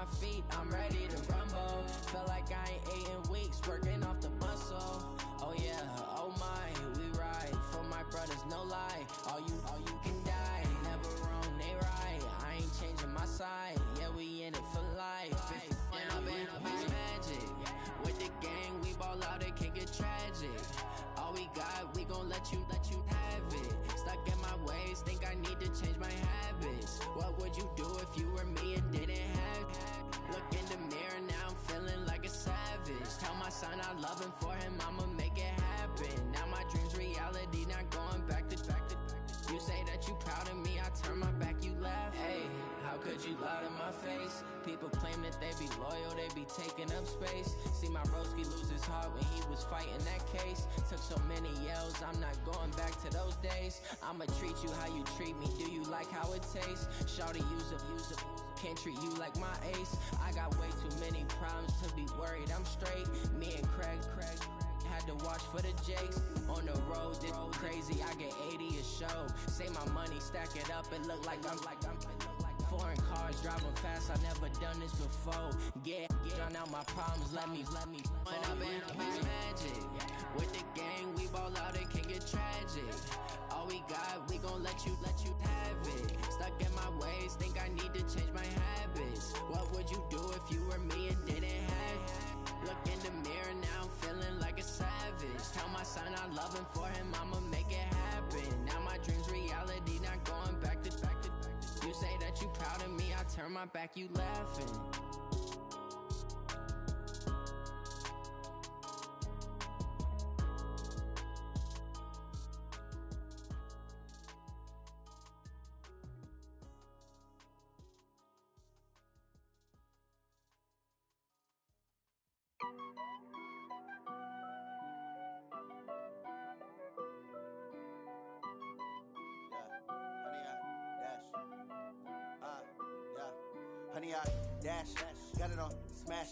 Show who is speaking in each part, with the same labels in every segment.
Speaker 1: my feet, I'm ready to rumble. Feel like I ain't ate in weeks, working off the muscle. Oh yeah, oh my, we ride for my brothers, no lie. All you can die, never wrong, they right. I ain't changing my side, yeah, we in it for life. And I've been magic with the gang, we ball out, it can get tragic. All we got, we gon' let you have it. Stuck in my ways, think I need to change my habits. What would you do if you were me and didn't have it? Look in the mirror, now I'm feeling like a savage. Tell my son I love him, for him I'ma make it happen. Now my dream's reality, not going back to. You say that you proud of me, I turn my back, you laugh. Hey, how could you lie to my face? People claim that they be loyal, they be taking up space. See my broski lose his heart when he was fighting that case. Took so many yells, I'm not going back to those days. I'ma treat you how you treat me, do you like how it tastes? Shawty, use it, can't treat you like my ace. I got way too many problems to be worried, I'm straight. Me and Craig had to watch for the Jakes. On the road, this crazy, I get 80 a show. Say my money, stack it up, it look like I'm foreign cars, driving fast, I never done this before. Get drown out my problems, let me When I've been magic with the gang, we ball out, it can get tragic. All we got, we gon' let you have it. Stuck in my ways, think I need to change my habits. What would you do if you were me and didn't have it? Look in the mirror, now I'm feeling like a savage. Tell my son I love him, for him I'ma make it happen. Now my dream's reality, not going back to. You say that you proud of me, I turn my back, you laughing.
Speaker 2: Honey, I dash, got it on smash,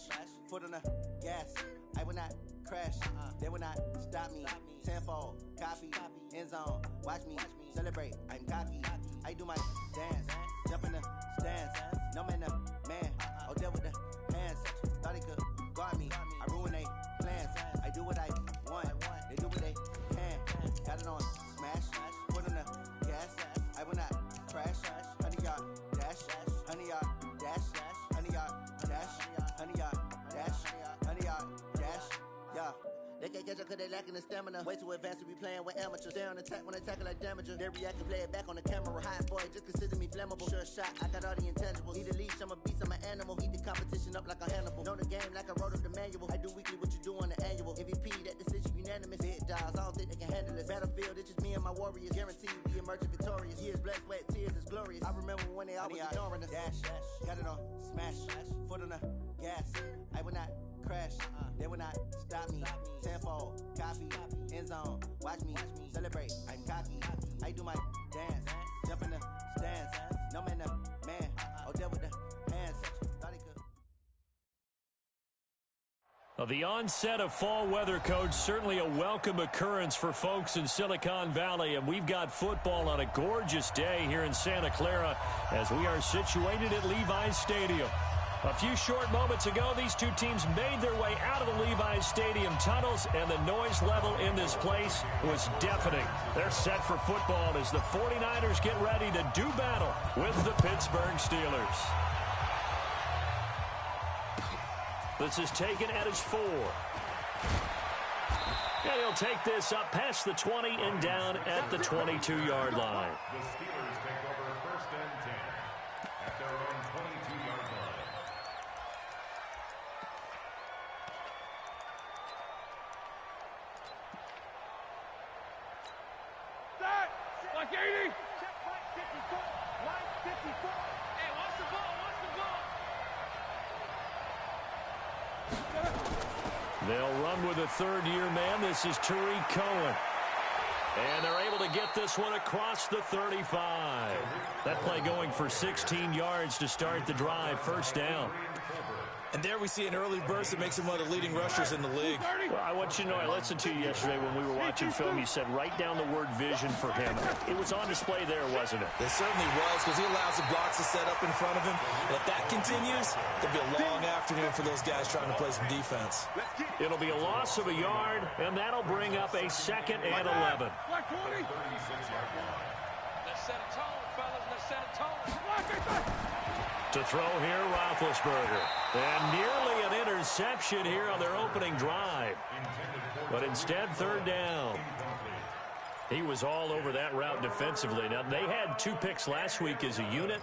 Speaker 2: foot on the gas. I will not crash, they will not stop me. Tenfold, copy, end zone, watch me celebrate. I'm cocky, I do my dance, jump in the stands. No man, man, oh deal with the hands. Thought he could guard me, I ruin they plans. I do what I want, they do what they can. Got it on smash, foot on the gas. I will not crash, honey, y'all dash, honey, y'all. Honey, y'all dash, yeah. They can't catch up cause they lacking the stamina. Way too advanced to be playing with amateurs. They on attack when they tackle like damager. They react and play it back on the camera. Hot boy, just consider me flammable. Sure shot, I got all the intangibles. Need a leash, I'm a beast, I'm an animal. Heat the competition up like a Hannibal. Know the game like I wrote up the manual. I do weekly what you do on the annual. MVP, that decision unanimous. Big dials, I don't think they can handle it. Battlefield, it's just me and my warriors. Guaranteed we emerging victorious. Years, blood, sweat, tears, is glorious. I remember when they always ignoring us. Dash, got it on smash, foot on the gas. I will not crash, they will not stop me. Tenfold, copy, end zone, watch me celebrate. I'm cocky, I do my dance, jump in the stands. No man, man, oh deal with the hands. Thought he could.
Speaker 3: Well, the onset of fall weather, Coach, certainly a welcome occurrence for folks in Silicon Valley, and we've got football on a gorgeous day here in Santa Clara as we are situated at Levi's Stadium. A few short moments ago, these two teams made their way out of the Levi's Stadium tunnels, and the noise level in this place was deafening. They're set for football as the 49ers get ready to do battle with the Pittsburgh Steelers. This is taken at his 4. And he'll take this up past the 20 and down at the 22-yard line.
Speaker 4: The Steelers take over 1st and 10 at their own 22-yard line.
Speaker 5: Like 80. Check line 54. Line 54. Hey, watch the ball.
Speaker 3: They'll run with a third-year man. This is Tariq Cohen. And they're able to get this one across the 35. That play going for 16 yards to start the drive. First down.
Speaker 6: And there we see an early burst that makes him one of the leading rushers in the league.
Speaker 3: Well, I want you to know, I listened to you yesterday when we were watching film. You said write down the word vision for him. It was on display there, wasn't it?
Speaker 6: It certainly was, because he allows the blocks to set up in front of him. And if that continues, it'll be a long afternoon for those guys trying to play some defense.
Speaker 3: It'll be a loss of a yard, and that'll bring up a 2nd and 11.
Speaker 5: Let's set a tone, fellas. Let's set a tone.
Speaker 3: To throw here, Roethlisberger. And nearly an interception here on their opening drive. But instead, 3rd down. He was all over that route defensively. Now, they had 2 picks last week as a unit.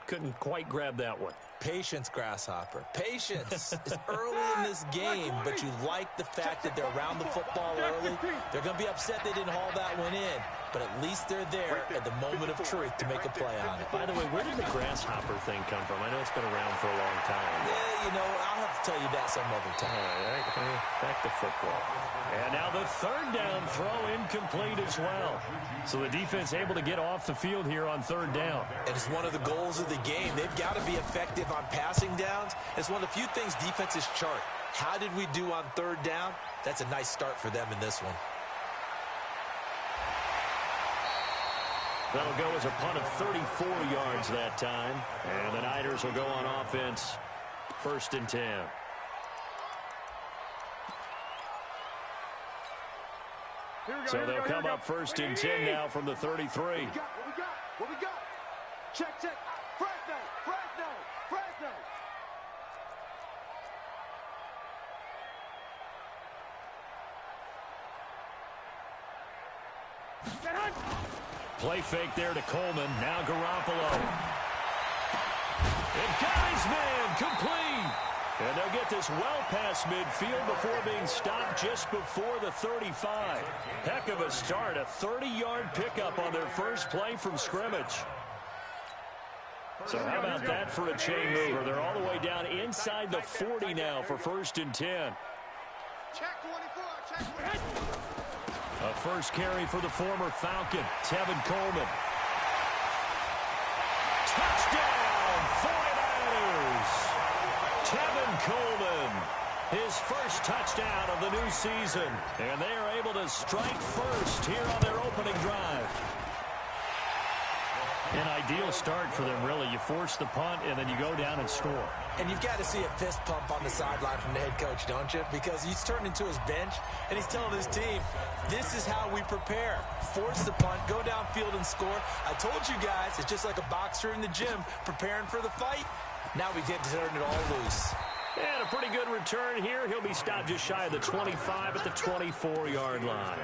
Speaker 3: Couldn't quite grab that one.
Speaker 6: Patience, Grasshopper. Patience. It's early in this game, but you like the fact that they're around the football early. They're going to be upset they didn't haul that one in, but at least they're there at the moment of truth to make a play on it.
Speaker 3: By the way, where did the grasshopper thing come from? I know it's been around for a long time.
Speaker 6: Yeah, you know, I'll have to tell you that some other time.
Speaker 3: All right, back to football. And now the 3rd down throw incomplete as well. So the defense able to get off the field here on 3rd down.
Speaker 6: And it's one of the goals of the game. They've got to be effective on passing downs. It's one of the few things defenses chart. How did we do on 3rd down? That's a nice start for them in this one.
Speaker 3: That'll go as a punt of 34 yards that time. And the Niners will go on offense, 1st and 10. So they'll come up 1st and 10 now from the 33.
Speaker 5: What we got? Check. Fresno.
Speaker 3: Play fake there to Coleman. Now Garoppolo. And got his man complete. And they'll get this well past midfield before being stopped just before the 35. Heck of a start. A 30-yard pickup on their first play from scrimmage. So how about that for a chain mover? They're all the way down inside the 40 now for 1st and 10.
Speaker 5: Check 24.
Speaker 3: A first carry for the former Falcon, Tevin Coleman. Touchdown, 49ers! Tevin Coleman, his first touchdown of the new season. And they are able to strike first here on their opening drive. An ideal start for them, really. You force the punt, and then you go down and score.
Speaker 6: And you've got to see a fist pump on the sideline from the head coach, don't you? Because he's turned into his bench, and he's telling his team, this is how we prepare. Force the punt, go downfield and score. I told you guys, it's just like a boxer in the gym preparing for the fight. Now we get to turn it all loose.
Speaker 3: And a pretty good return here. He'll be stopped just shy of the 25 at the 24-yard line.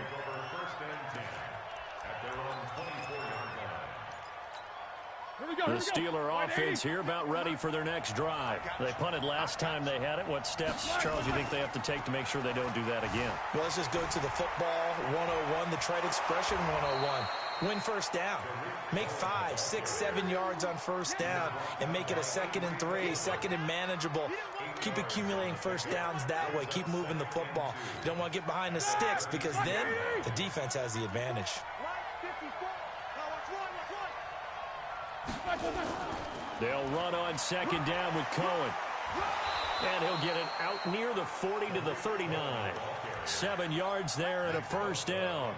Speaker 3: The Steeler offense here about ready for their next drive. They punted last time they had it. What steps, Charles, you think they have to take to make sure they don't do that again?
Speaker 6: Well, let's just go to the football 101, the trade expression 101. Win first down. Make 5, 6, 7 yards on first down and make it a 2nd and 3, 2nd and manageable. Keep accumulating first downs that way. Keep moving the football. You don't want to get behind the sticks because then the defense has the advantage.
Speaker 3: They'll run on 2nd down with Cohen. And he'll get it out near the 40 to the 39. 7 yards there and a first down.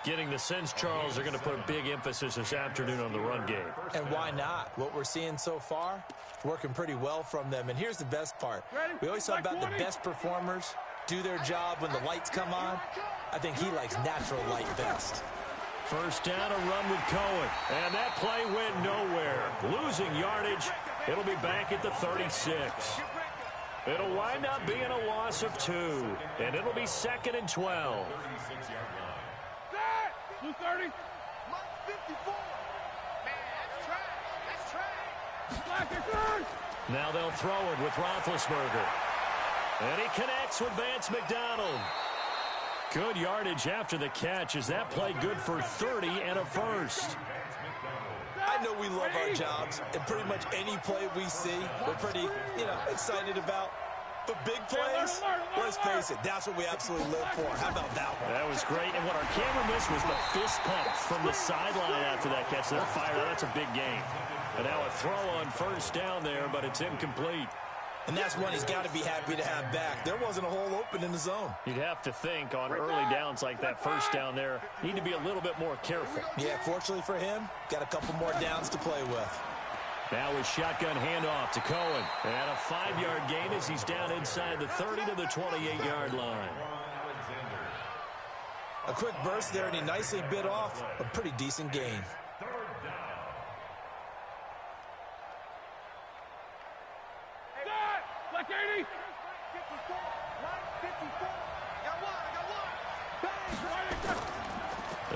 Speaker 3: Getting the sense, Charles, they're going to put a big emphasis this afternoon on the run game.
Speaker 6: And why not? What we're seeing so far, working pretty well from them. And here's the best part. We always talk about the best performers do their job when the lights come on. I think he likes natural light best.
Speaker 3: First down, a run with Cohen. And that play went nowhere. Losing yardage. It'll be back at the 36. It'll wind up being a loss of 2. And it'll be 2nd and 12.
Speaker 5: 230. 54. Man, that's trash.
Speaker 3: Now they'll throw it with Roethlisberger. And he connects with Vance McDonald. Good yardage after the catch. Is that play good for 30 and a first?
Speaker 6: I know we love our jobs, and pretty much any play we see, we're pretty, excited about. But big plays, let's face it, that's what we absolutely live for. How about that one?
Speaker 3: That was great. And what our camera missed was the fist pump from the sideline after that catch. They're fired. That's a big game. And now a throw on first down there, but it's incomplete.
Speaker 6: And that's one he's got to be happy to have back. There wasn't a hole open in the zone.
Speaker 3: You'd have to think on early downs like that first down there, need to be a little bit more careful.
Speaker 6: Yeah, fortunately for him, got a couple more downs to play with.
Speaker 3: Now a shotgun handoff to Cohen. And a 5-yard gain as he's down inside the 30 to the 28-yard line.
Speaker 6: A quick burst there, and he nicely bit off a pretty decent gain.
Speaker 5: Like 80. 54. Line 54. Got one.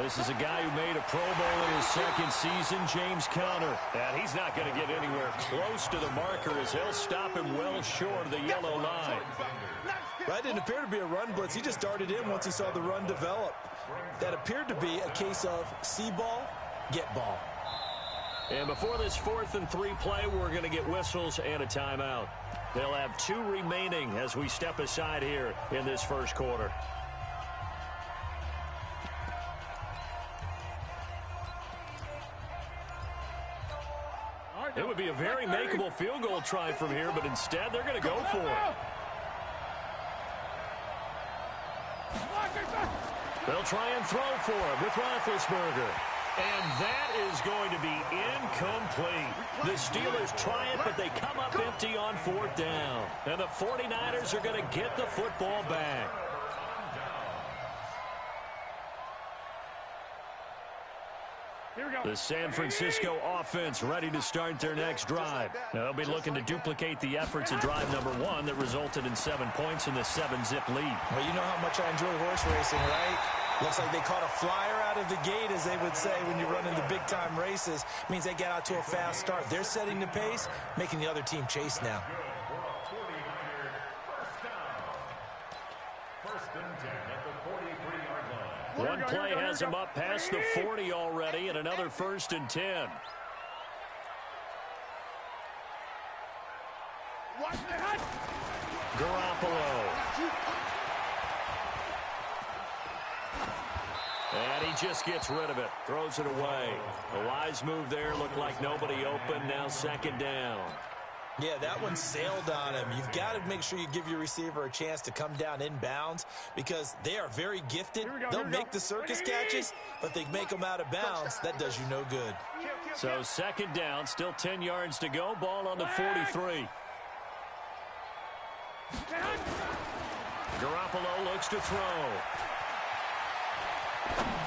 Speaker 3: This is a guy who made a Pro Bowl in his second season, James Conner. And he's not going to get anywhere close to the marker as they'll stop him well short of the yellow line.
Speaker 6: That didn't appear to be a run blitz. He just darted in once he saw the run develop. That appeared to be a case of see ball, get ball.
Speaker 3: And before this 4th and 3 play, we're going to get whistles and a timeout. They'll have 2 remaining as we step aside here in this first quarter. It would be a very makeable field goal try from here, but instead they're going to go for it. They'll try and throw for it with Roethlisberger. And that is going to be incomplete. The Steelers try it, but they come up empty on 4th down. And the 49ers are going to get the football back. The San Francisco offense ready to start their next drive. They'll be looking to duplicate the efforts of drive number 1 that resulted in 7 points in the 7-zip lead.
Speaker 6: Well, you know how much I enjoy horse racing, right? Looks like they caught a flyer out of the gate, as they would say, when you run into big-time races. Means they get out to a fast start. They're setting the pace, making the other team chase now.
Speaker 3: One play has him up past the 40 already, and another 1st and 10. Garoppolo. And he just gets rid of it, throws it away. A wise move there, looked like nobody open, now 2nd down.
Speaker 6: Yeah, that one sailed on him. You've got to make sure you give your receiver a chance to come down inbounds because they are very gifted. They'll make the circus catches, but they make them out of bounds. That does you no good.
Speaker 3: So 2nd down, still 10 yards to go. Ball on the 43. Garoppolo looks to throw.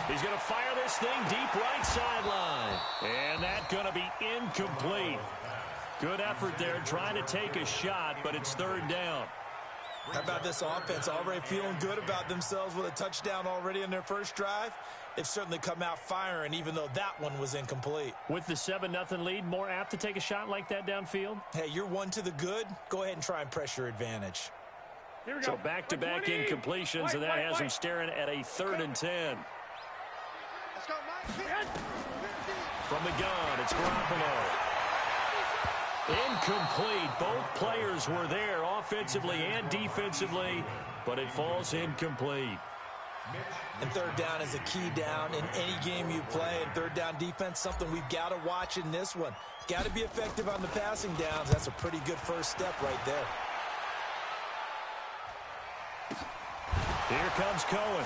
Speaker 3: He's going to fire this thing deep right sideline. And that's going to be incomplete. Good effort there, trying to take a shot, but it's 3rd down.
Speaker 6: How about this offense already feeling good about themselves with a touchdown already in their first drive? They've certainly come out firing, even though that one was incomplete.
Speaker 3: With the 7-0 lead, more apt to take a shot like that downfield?
Speaker 6: Hey, you're 1 to the good. Go ahead and try and press your advantage.
Speaker 3: So back-to-back incompletions, and that has him staring at a 3rd and 10. From the gun, it's Garoppolo. Incomplete. Both players were there offensively and defensively, but it falls incomplete.
Speaker 6: And 3rd down is a key down in any game you play. And 3rd down defense, something we've got to watch in this one. Got to be effective on the passing downs. That's a pretty good first step right there.
Speaker 3: Here comes Cohen.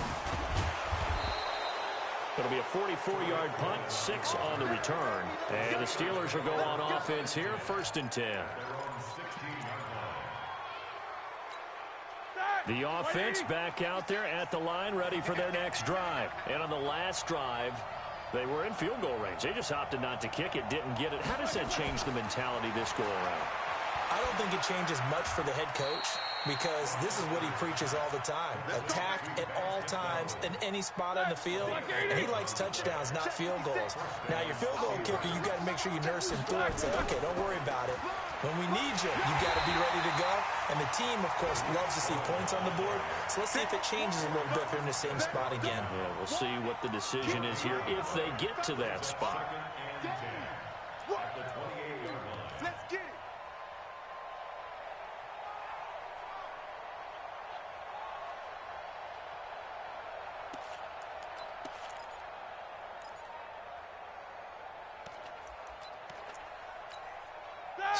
Speaker 3: It'll be a 44-yard punt, 6 on the return. And the Steelers will go on offense here, 1st and 10. The offense back out there at the line, ready for their next drive. And on the last drive, they were in field goal range. They just opted not to kick it, didn't get it. How does that change the mentality this go around?
Speaker 6: I don't think it changes much for the head coach because this is what he preaches all the time. Attack at all times in any spot on the field, and he likes touchdowns, not field goals. Now, your field goal kicker, you got to make sure you nurse him through it and say, okay, don't worry about it. When we need you, you got to be ready to go. And the team, of course, loves to see points on the board. So let's see if it changes a little bit if they're in the same spot again.
Speaker 3: Yeah, we'll see what the decision is here if they get to that spot.
Speaker 5: Let's get it.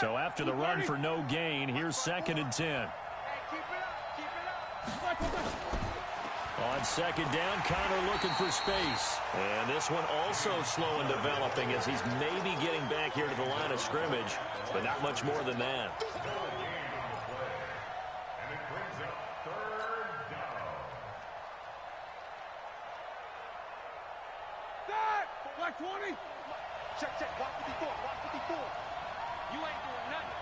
Speaker 3: So after the run for no gain, here's 2nd and 10. On 2nd down, Connor looking for space. And this one also slow in developing as he's maybe getting back here to the line of scrimmage, but not much more than that.
Speaker 5: Black 20. Check. Watch 54. You ain't doing nothing.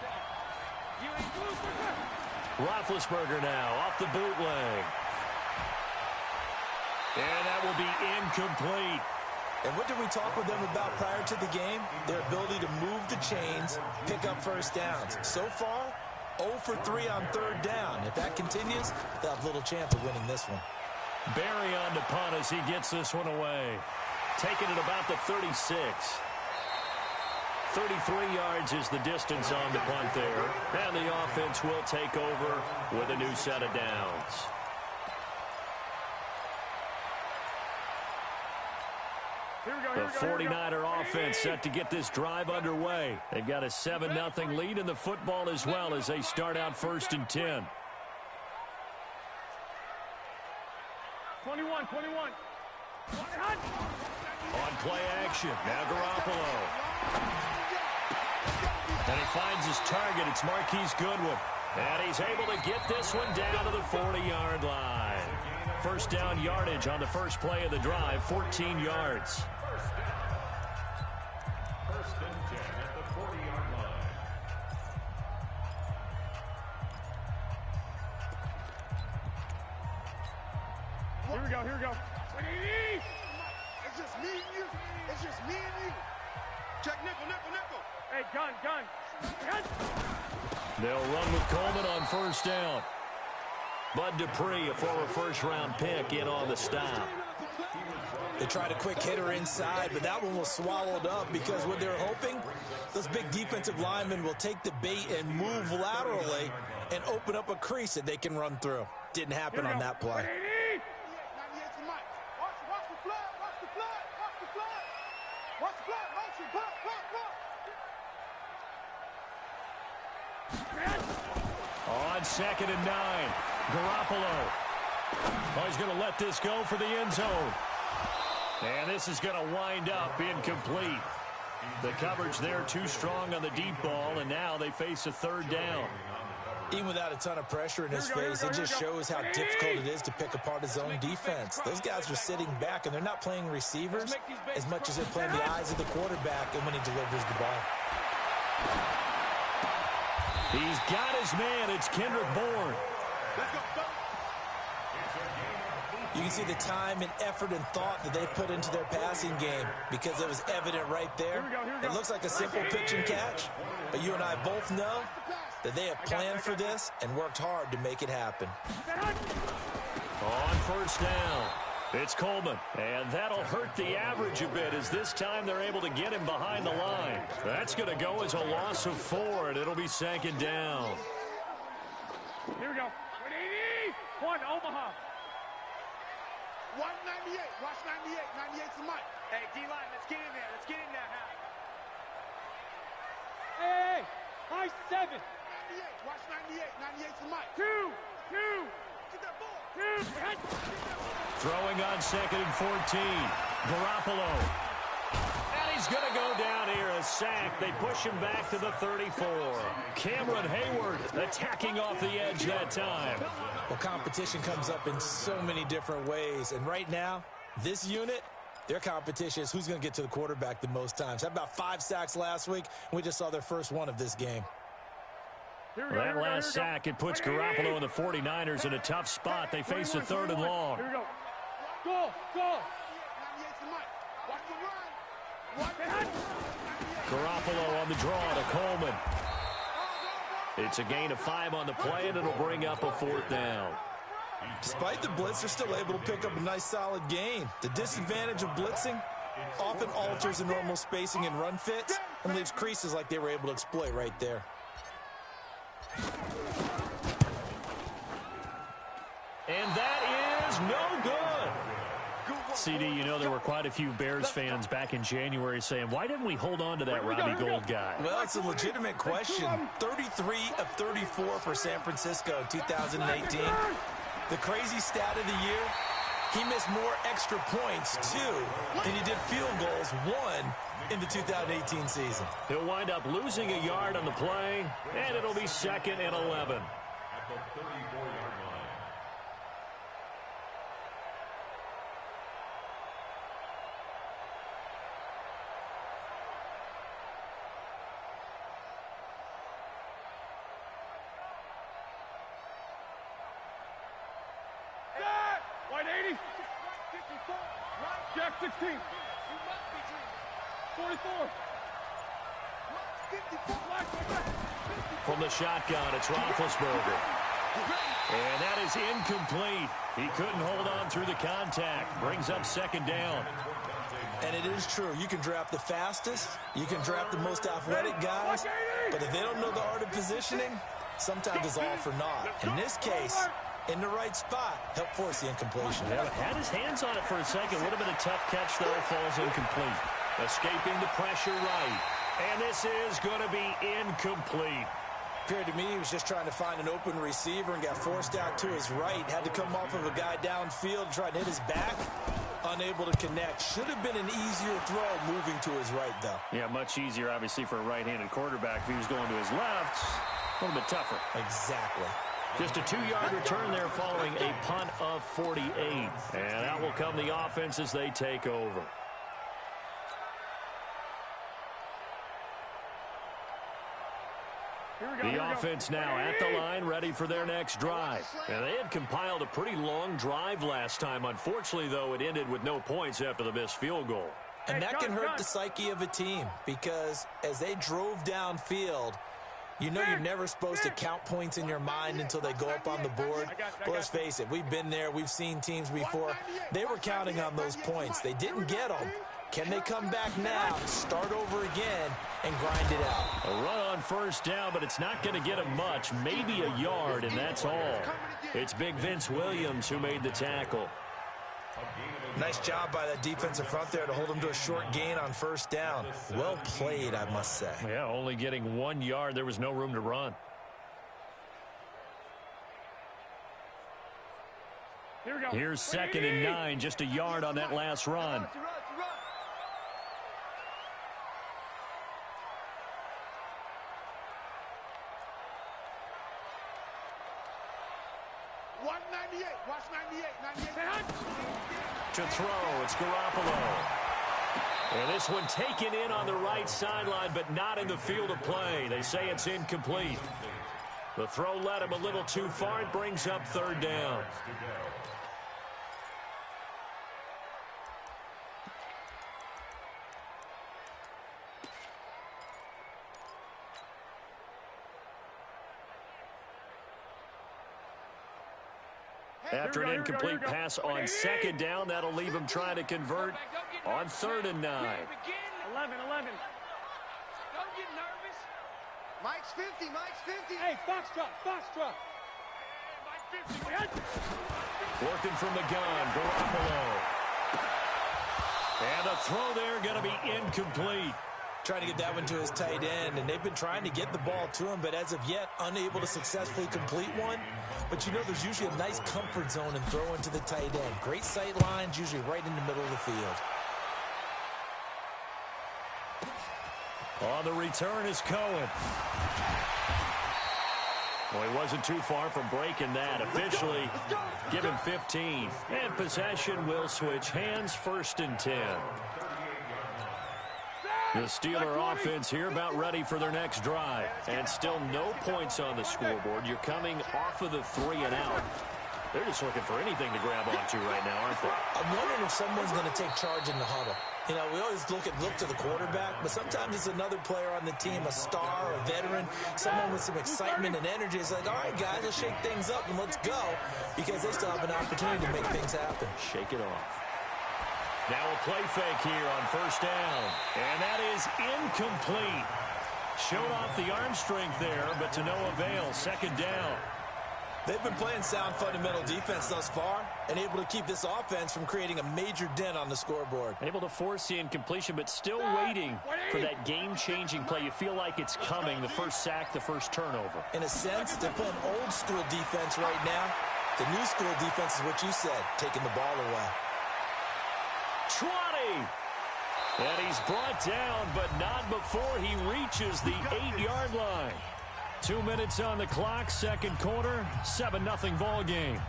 Speaker 5: You ain't doing nothing.
Speaker 3: Roethlisberger now off the bootleg. And that will be incomplete.
Speaker 6: And what did we talk with them about prior to the game? Their ability to move the chains, pick up first downs. So far, 0 for 3 on 3rd down. If that continues, they'll have little chance of winning this one.
Speaker 3: Barry on to punt as he gets this one away. Taking it about the 36. 33 yards is the distance on the punt there. And the offense will take over with a new set of downs. The 49er offense set to get this drive underway. They've got a 7-0 lead in the football as well as they start out 1st and 10.
Speaker 5: 21.
Speaker 3: On play action, now Garoppolo. And he finds his target. It's Marquise Goodwin. And he's able to get this one down to the 40-yard line. First down yardage on the first play of the drive, 14 yards.
Speaker 4: First and 10 at the 40-yard line.
Speaker 5: Here we go. It's just me and you. Check nickel. Hey, gun.
Speaker 3: They'll run with Coleman on 1st down. Bud Dupree, a former first-round pick, in on the stop.
Speaker 6: They tried a quick hitter inside, but that one was swallowed up because what they're hoping, those big defensive linemen will take the bait and move laterally and open up a crease that they can run through. Didn't happen on that play.
Speaker 3: On 2nd and 9, Garoppolo. Oh, he's going to let this go for the end zone. And this is going to wind up incomplete. The coverage there too strong on the deep ball, and now they face a 3rd down.
Speaker 6: Even without a ton of pressure in his face, it just shows how difficult it is to pick apart his own defense. Those guys are sitting back, and they're not playing receivers as much as they're playing the eyes of the quarterback and when he delivers the ball.
Speaker 3: He's got his man. It's Kendrick Bourne.
Speaker 6: You can see the time and effort and thought that they put into their passing game because it was evident right there. It looks like a simple pitch and catch, but you and I both know that they have planned for this and worked hard to make it happen.
Speaker 3: On 1st down, it's Coleman, and that'll hurt the average a bit as this time they're able to get him behind the line. That's going to go as a loss of 4, and it'll be 2nd down.
Speaker 5: Here we go. 1, Omaha. 198. Watch 98. 98's the mic. Hey, D-line, let's get in there. Let's get in there now. Hey, high 7. 98. Watch 98. 98's the mic. 2. Get that ball. 2.
Speaker 3: Throwing on 2nd and 14. Garoppolo. And he's going to go down here, a sack. They push him back to the 34. Cameron Hayward attacking off the edge that time.
Speaker 6: Well, competition comes up in so many different ways. And right now, this unit, their competition is who's going to get to the quarterback the most times. Had about 5 sacks last week, and we just saw their first one of this game.
Speaker 3: Well, that last sack, it puts Garoppolo and the 49ers in a tough spot. They face a 3rd and long.
Speaker 5: Here we go. Go.
Speaker 3: Garoppolo on the draw to Coleman. It's a gain of 5 on the play, and it'll bring up a 4th down.
Speaker 6: Despite the blitz, they're still able to pick up a nice, solid gain. The disadvantage of blitzing often alters the normal spacing and run fits and leaves creases like they were able to exploit right there.
Speaker 3: And that is no good. CD, you know there were quite a few Bears fans back in January saying, why didn't we hold on to that Robbie Gould guy?
Speaker 6: Well, it's a legitimate question. 33 of 34 for San Francisco in 2018. The crazy stat of the year, he missed more extra points, 2, than he did field goals, 1, in the 2018 season.
Speaker 3: He'll wind up losing a yard on the play, and it'll be 2nd and 11.
Speaker 4: At the 34-yard line.
Speaker 5: White 80. 54. Jack 16. 44.
Speaker 3: From the shotgun, it's Roethlisberger. And that is incomplete. He couldn't hold on through the contact. Brings up 2nd down.
Speaker 6: And it is true. You can draft the fastest. You can draft the most athletic guys. But if they don't know the art of positioning, sometimes it's all for naught. In this case, in the right spot, helped force the incompletion.
Speaker 3: Yeah, had his hands on it for a second. Would have been a tough catch, though. Falls incomplete. Escaping the pressure right. And this is going to be incomplete.
Speaker 6: Appeared to me he was just trying to find an open receiver and got forced out to his right. Had to come off of a guy downfield, try to hit his back. Unable to connect. Should have been an easier throw moving to his right, though.
Speaker 3: Yeah, much easier, obviously, for a right-handed quarterback. If he was going to his left, a little bit tougher.
Speaker 6: Exactly.
Speaker 3: Just a 2-yard return there following a punt of 48. And out will come the offense as they take over. The offense now at the line, ready for their next drive. And they had compiled a pretty long drive last time. Unfortunately, though, it ended with no points after the missed field goal.
Speaker 6: And that can hurt the psyche of a team because as they drove downfield, you know you're never supposed to count points in your mind until they go up on the board. But let's face it, we've been there. We've seen teams before. They were counting on those points. They didn't get them. Can they come back now, start over again, and grind it out?
Speaker 3: A run on 1st down, but it's not going to get him much. Maybe a yard, and that's all. It's Big Vince Williams who made the tackle.
Speaker 6: Nice job by that defensive front there to hold him to a short gain on 1st down. Well played, I must say.
Speaker 3: Yeah, only getting 1 yard. There was no room to run.
Speaker 5: Here we go.
Speaker 3: Here's 2nd and 9, just a yard on that last run.
Speaker 5: 198. Watch 98. 98.
Speaker 3: To throw, it's Garoppolo. And this one taken in on the right sideline, but not in the field of play. They say it's incomplete. The throw led him a little too far. It brings up 3rd down. After an incomplete pass on 2nd down, that'll leave him trying to convert on 3rd and 9.
Speaker 5: 11. Don't get nervous.
Speaker 2: Mike's 50. Mike's 50.
Speaker 5: Hey, Foxtrot. Hey, Mike 50.
Speaker 3: Working from the gun, Garoppolo. And a throw there going to be incomplete.
Speaker 6: Trying to get that one to his tight end, and they've been trying to get the ball to him, but as of yet, unable to successfully complete one. But you know there's usually a nice comfort zone in throwing to the tight end. Great sight lines, usually right in the middle of the field.
Speaker 3: On the return is Cohen. Well, he wasn't too far from breaking that. Officially, give him 15. And possession will switch hands, 1st and 10. The Steeler offense here about ready for their next drive. And still no points on the scoreboard. You're coming off of the 3 and out. They're just looking for anything to grab onto right now, aren't they?
Speaker 6: I'm wondering if someone's going to take charge in the huddle. You know, we always look to the quarterback, but sometimes it's another player on the team, a star, a veteran, someone with some excitement and energy. It's like, all right, guys, let's shake things up and let's go, because they still have an opportunity to make things happen.
Speaker 3: Shake it off. Now a play fake here on 1st down. And that is incomplete. Showed off the arm strength there, but to no avail. 2nd down.
Speaker 6: They've been playing sound fundamental defense thus far and able to keep this offense from creating a major dent on the scoreboard.
Speaker 3: Able to force the incompletion, but still waiting for that game-changing play. You feel like it's coming, the first sack, the first turnover.
Speaker 6: In a sense, they're playing old-school defense right now. The new school defense is what you said, taking the ball away.
Speaker 3: 20! And he's brought down, but not before he reaches the 8-yard line. 2 minutes on the clock, second quarter, 7-0 ball game.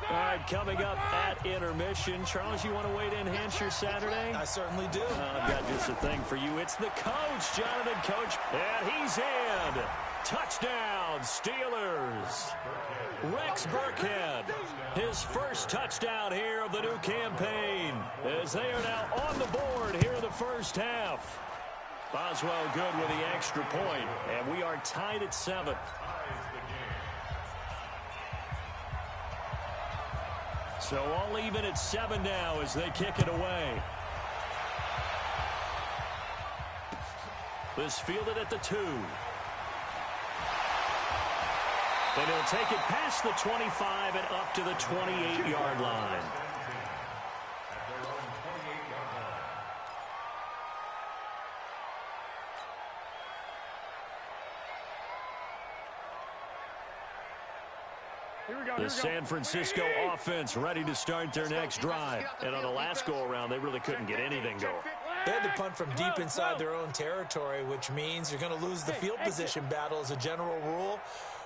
Speaker 3: All right, coming up at intermission. Charles, you want to wait to enhance your Saturday?
Speaker 6: I certainly do.
Speaker 3: I've got just a thing for you. It's the coach, Jonathan Coach, and he's in. Touchdown, Steelers. Rex Burkhead, his first touchdown here of the new campaign, as they are now on the board here in the first half. Boswell good with the extra point, and we are tied at 7. So all even at 7 now as they kick it away. This fielded at the 2. And he'll take it past the 25 and up to the 28-yard line. The San Francisco offense ready to start their next drive. And on the last go-around, they really couldn't get anything going.
Speaker 6: They had to punt from deep inside their own territory, which means you're going to lose the field position battle as a general rule.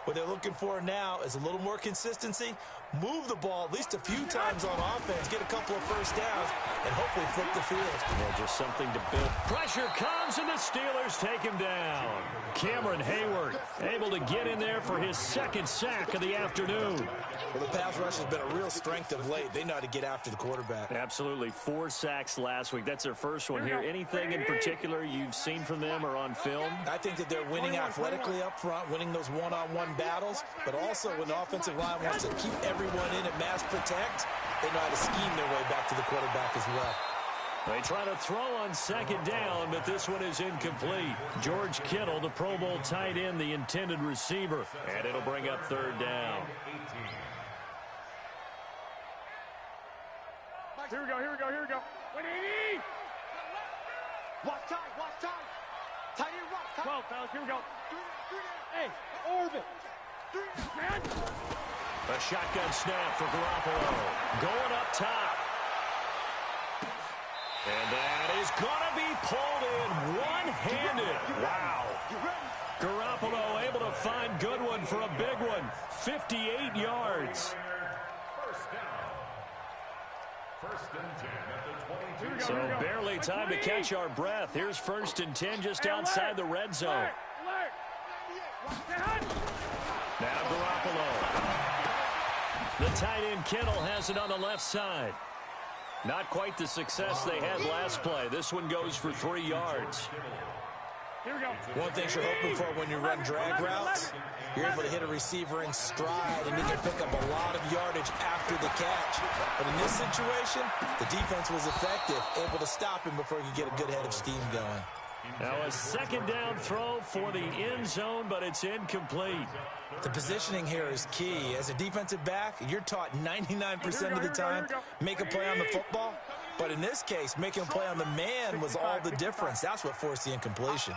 Speaker 6: What they're looking for now is a little more consistency, move the ball at least a few times on offense, get a couple of first downs, and hopefully flip the field.
Speaker 3: Yeah, just something to build. Pressure comes, and the Steelers take him down. Cameron Hayward able to get in there for his second sack of the afternoon.
Speaker 6: Well, the pass rush has been a real strength of late. They know how to get after the quarterback.
Speaker 3: Absolutely. 4 sacks last week. That's their first one here. Anything in particular you've seen from them or on film?
Speaker 6: I think that they're winning athletically up front, winning those one-on-one battles, but also when the offensive line wants to keep everyone in and mass protect, they know how to scheme their way back to the quarterback as well.
Speaker 3: They try to throw on second down, but this one is incomplete. George Kittle, the Pro Bowl tight end, the intended receiver, and it'll bring up third down.
Speaker 5: Here we go, here we go, here we go. 180! Watch time, watch time. Tight end, watch time. 12, fellas, here we go. Hey, orbit. Man.
Speaker 3: A shotgun snap for Garoppolo. Going up top. And that is going to be pulled in one-handed. Wow. Garoppolo able to find Goodwin for a big one. 58 yards.
Speaker 4: First and 10 at the 22.
Speaker 3: So barely time to catch our breath. Here's first and 10 just outside the red zone. Now Garoppolo. The tight end Kittle has it on the left side. Not quite the success they had last play. This one goes for 3 yards.
Speaker 6: One thing you're hoping for when you run drag routes, you're able to hit a receiver in stride and he can pick up a lot of yardage after the catch. But in this situation, the defense was effective, able to stop him before he could get a good head of steam going.
Speaker 3: Now a second down throw for the end zone, but it's incomplete.
Speaker 6: The positioning here is key. As a defensive back, you're taught 99% of the time, make a play on the football. But in this case, making a play on the man was all the difference. That's what forced the incompletion.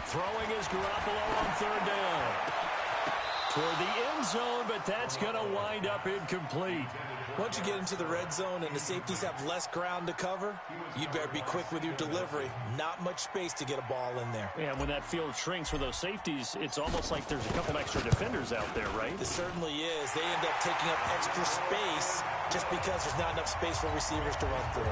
Speaker 3: Throwing is Garoppolo on third down. Toward the end zone, but that's going to wind up incomplete.
Speaker 6: Once you get into the red zone and the safeties have less ground to cover, you'd better be quick with your delivery. Not much space to get a ball in there.
Speaker 3: Yeah, when that field shrinks for those safeties, it's almost like there's a couple extra defenders out there, right?
Speaker 6: It certainly is. They end up taking up extra space just because there's not enough space for receivers to run through.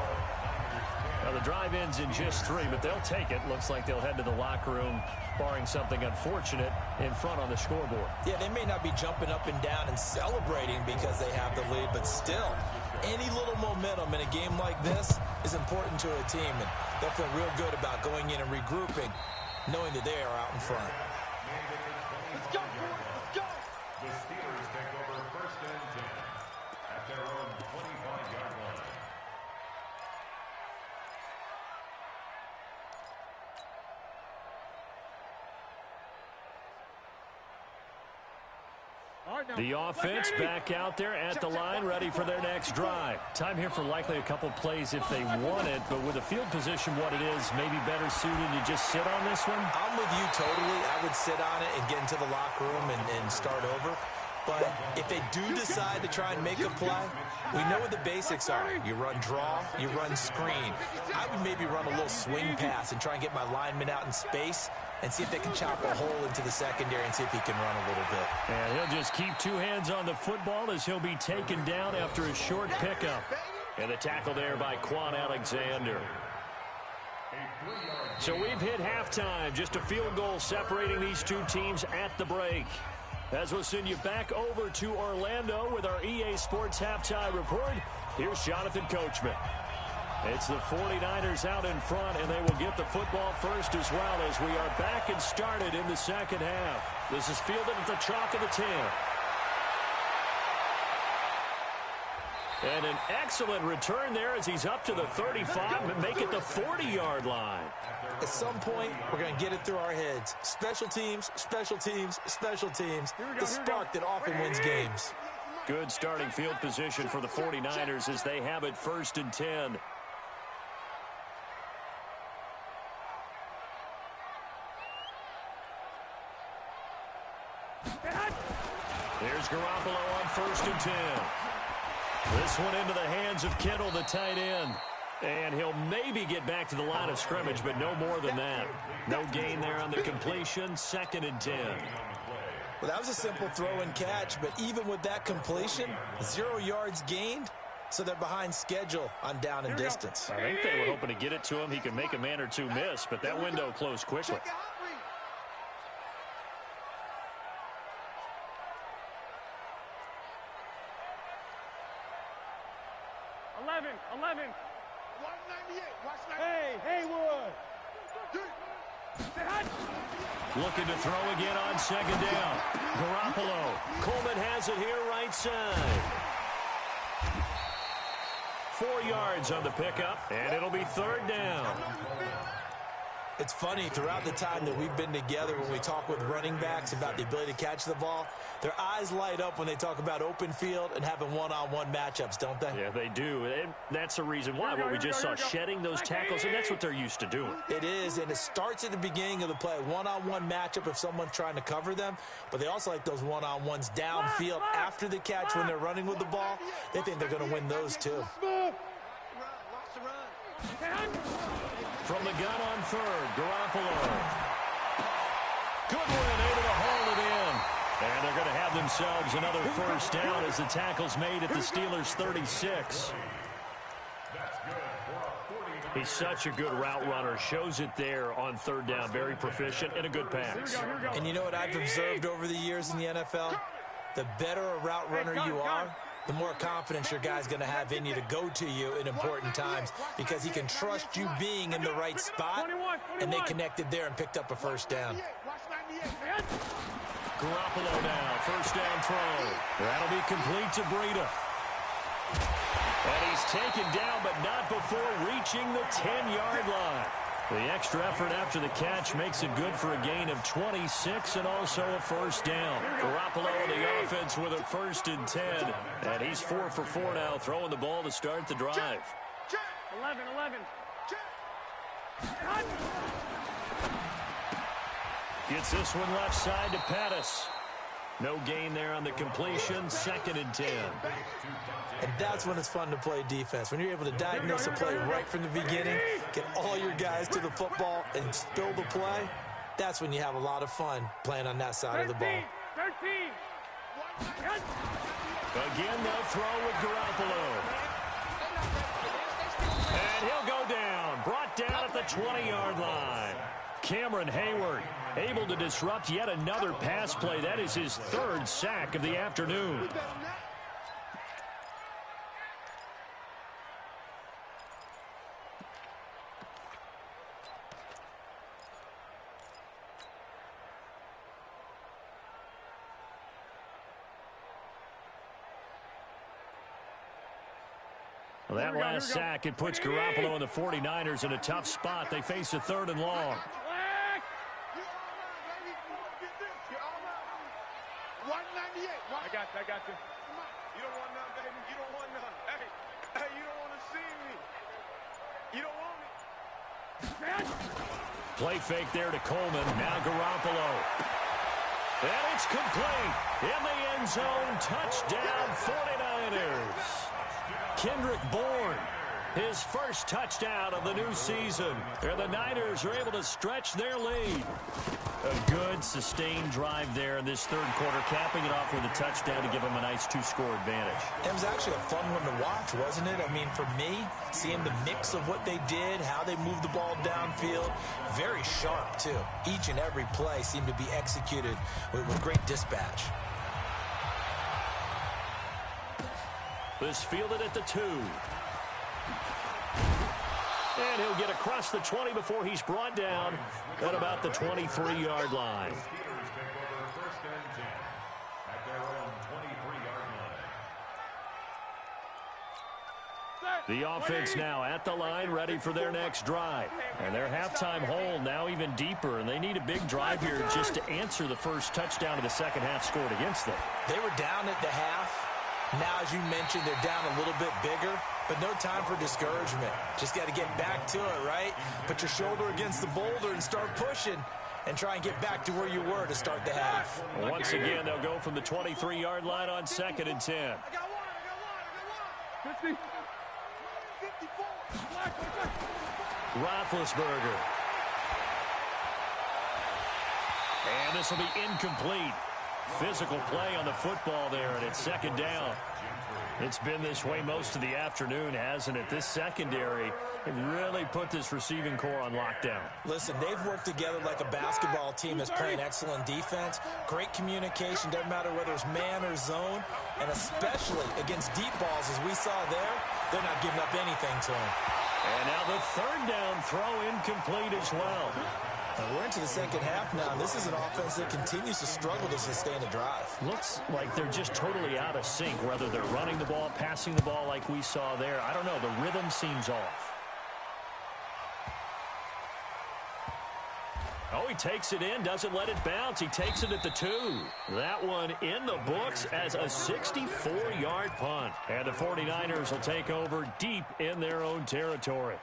Speaker 3: Now the drive ends in just 3, but they'll take it. Looks like they'll head to the locker room, barring something unfortunate in front on the scoreboard.
Speaker 6: Yeah, they may not be jumping up and down and celebrating because they have the lead, but still, any little momentum in a game like this is important to a team, and they'll feel real good about going in and regrouping, knowing that they are out in front.
Speaker 5: Let's go, boys, let's go.
Speaker 4: The Steelers take over first and 10 at their own 25-yard line.
Speaker 3: The offense back out there at the line, ready for their next drive. Time here for likely a couple plays if they want it, but with the field position what it is, maybe better suited to just sit on this one?
Speaker 6: I'm with you totally. I would sit on it and get into the locker room and start over. But if they do decide to try and make a play, we know what the basics are. You run draw, you run screen. I would maybe run a little swing pass and try and get my lineman out in space and see if they can chop a hole into the secondary and see if he can run a little bit.
Speaker 3: And he'll just keep two hands on the football as he'll be taken down after a short pickup. And the tackle there by Quan Alexander. So we've hit halftime. Just a field goal separating these two teams at the break. As we'll send you back over to Orlando with our EA Sports Halftime Report, here's Jonathan Coachman. It's the 49ers out in front, and they will get the football first as well as we are back and started in the second half. This is fielded at the chalk of the 10. And an excellent return there as he's up to the 35 and make it the 40-yard line.
Speaker 6: At some point, we're going to get it through our heads. Special teams, special teams, special teams. The spark that often wins games.
Speaker 3: Good starting field position for the 49ers as they have it 1st and 10. Here's Garoppolo on 1st and 10. This one into the hands of Kittle, the tight end. And he'll maybe get back to the line of scrimmage, but no more than that. No gain there on the completion, 2nd and 10.
Speaker 6: Well, that was a simple throw and catch, but even with that completion, 0 yards gained, so they're behind schedule on down and distance.
Speaker 3: I think they were hoping to get it to him. He could make a man or two miss, but that window closed quickly.
Speaker 5: 11. 198. Watch that. Hey, Haywood.
Speaker 3: Looking to throw again on 2nd down. Garoppolo. Coleman has it here right side. 4 yards on the pickup, and it'll be 3rd down.
Speaker 6: It's funny, throughout the time that we've been together, when we talk with running backs about the ability to catch the ball, their eyes light up when they talk about open field and having one-on-one matchups, don't they?
Speaker 3: Yeah, they do. And that's the reason why. What we just saw, shedding those tackles, and that's what they're used to doing.
Speaker 6: It is, and it starts at the beginning of the play. One-on-one matchup if someone's trying to cover them, but they also like those one-on-ones downfield after the catch when they're running with the ball. They think they're going to win those, too.
Speaker 3: From the gun on 3rd, Garoppolo. Goodwin able to hold it in. And they're going to have themselves another 1st down as the tackle's made at the Steelers' 36. He's such a good route runner. Shows it there on 3rd down. Very proficient and a good pass.
Speaker 6: And you know what I've observed over the years in the NFL? The better a route runner you are, the more confidence your guy's going to have in you to go to you in important times because he can trust you being in the right spot, and they connected there and picked up a 1st down.
Speaker 3: Garoppolo now, 1st down throw. That'll be complete to Breida. And he's taken down, but not before reaching the 10-yard line. The extra effort after the catch makes it good for a gain of 26 and also a 1st down. Garoppolo and the offense with a 1st and 10. And he's 4 for 4 now, throwing the ball to start the drive.
Speaker 5: 11.
Speaker 3: Gets this one left side to Pettis. No gain there on the completion, 2nd and 10.
Speaker 6: And that's when it's fun to play defense. When you're able to diagnose a play right from the beginning, get all your guys to the football and spill the play, that's when you have a lot of fun playing on that side of the ball.
Speaker 5: 13.
Speaker 3: Again, they'll throw with Garoppolo. And he'll go down. Brought down at the 20-yard line. Cameron Hayward able to disrupt yet another pass play. That is his 3rd sack of the afternoon. Well, that last sack, it puts Garoppolo and the 49ers in a tough spot. They face a 3rd and long.
Speaker 5: got you. You don't want none, baby. You don't want none. Hey, you don't want to see me. You don't want me.
Speaker 3: Play fake there to Coleman. Now Garoppolo. And it's complete. In the end zone. Touchdown 49ers. Kendrick Bourne. His first touchdown of the new season. And the Niners are able to stretch their lead. A good, sustained drive there in this third quarter, capping it off with a touchdown to give them a nice two-score advantage.
Speaker 6: It was actually a fun one to watch, wasn't it? I mean, for me, seeing the mix of what they did, how they moved the ball downfield, very sharp, too. Each and every play seemed to be executed with great dispatch.
Speaker 3: This fielded at the 2. And he'll get across the 20 before he's brought down at about the 23-yard line. The offense now at the line, ready for their next drive. And their halftime hole now even deeper, and they need a big drive here just to answer the first touchdown of the second half scored against them.
Speaker 6: They were down at the half. Now, as you mentioned, they're down a little bit bigger, but no time for discouragement. Just got to get back to it, right? Put your shoulder against the boulder and start pushing and try and get back to where you were to start the half.
Speaker 3: Once again, they'll go from the 23-yard line on 2nd and 10.
Speaker 5: I got one. 50. 54.
Speaker 3: Roethlisberger. And this will be incomplete. Physical play on the football there, and it's second down. It's been this way most of the afternoon, hasn't it? This secondary really put this receiving core on lockdown.
Speaker 6: Listen, they've worked together like a basketball team that's playing excellent defense. Great communication, doesn't matter whether it's man or zone, and especially against deep balls, as we saw there, they're not giving up anything to them.
Speaker 3: And now the third down throw incomplete as well.
Speaker 6: And we're into the second half now, and this is an offense that continues to struggle to sustain a drive.
Speaker 3: Looks like they're just totally out of sync, whether they're running the ball, passing the ball like we saw there. I don't know. The rhythm seems off. Oh, he takes it in, doesn't let it bounce. He takes it at the 2. That one in the books as a 64-yard punt. And the 49ers will take over deep in their own territory.